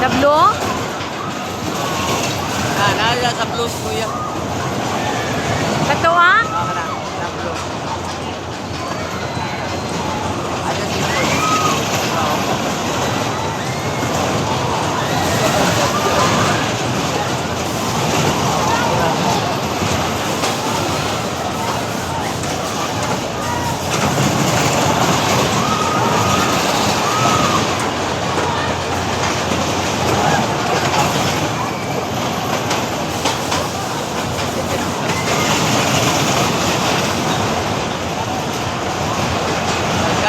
Sa blue? Naalala sa blues, kuya. Kato ah? Na blues. Ayan dito.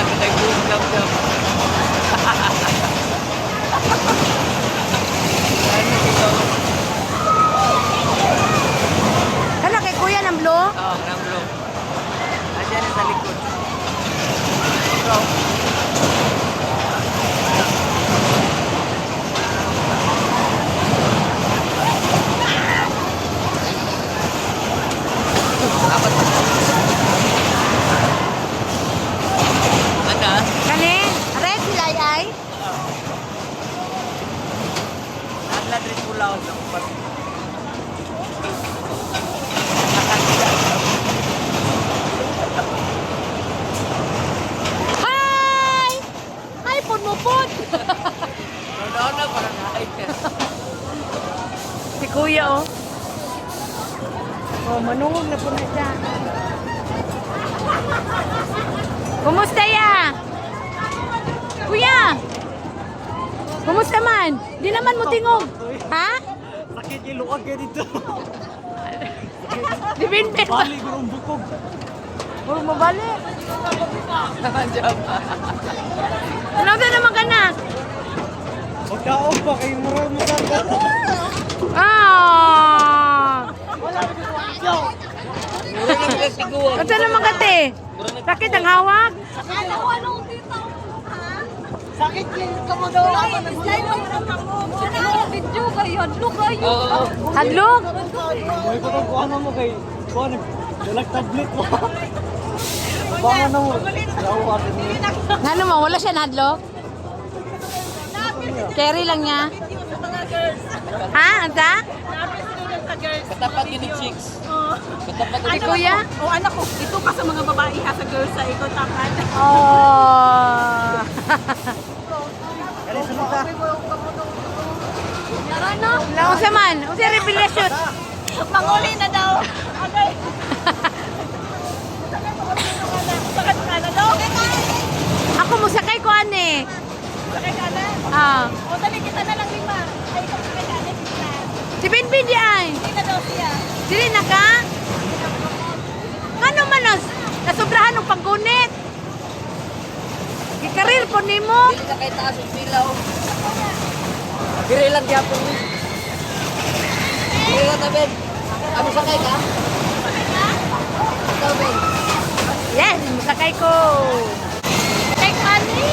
Kita yung jam-jam. Ano dito? Hala kay kuya ng blue? Oo, ng blue. Ayan sa likod. Ito. Dapat. Ano? Kani? Red sila ay? Nagladris pula ako sa kupat. Hi! Hi, pun mo pun! Noon na parang ay. Si kuya oh. Oh, manungog na po na siya. Kumusta ya? Kuya! Kumusta man? Di naman mo tingog. Ha? Sakit yung luwag kayo dito. Di binbin ba? Bali, gurong bukog. Huwag mo balik. Jam. Ano na naman ka na? Magkaon pa kayo mura mo sa Ah! Mura na mga siguwa. Ano naman ka te? Sakit ang hawak? Sakit yung kamagawa naman. Slide lang sa tango. Video kayo. Hadlok kayo. Oo. Hadlok? May ko itong kuha mo kay kuha ni dalag tablet mo. Kuha mo. Gawa ka niyo. Nga naman, wala siya hadlok? Carry lang niya. Ha? Anta? Katapat yun ni chicks. Katapat Si kuya? O anak ko, ito pa sa mga babae ha sa girls sa ito tapat. Oh. Ano? Laon sa man. O siya revelasyon. Manguli na daw. Okay. Sakit ka na daw. Ako mo sakay ko ane. Sakit ka na. Ah. O dali kita na lang lima. Ay, ito ka na. Si Binbin di ay. Hindi na daw siya. Dili na ka? Ano man nasobrahan ng panggunit? Gikarir po nimo. Dili na kay taas yung silaw. Dire lang gyapon ni. Dire ka taben. Ano sakay ka? Ikaw Ben. Yes, sakay ko. Sakay ko ane.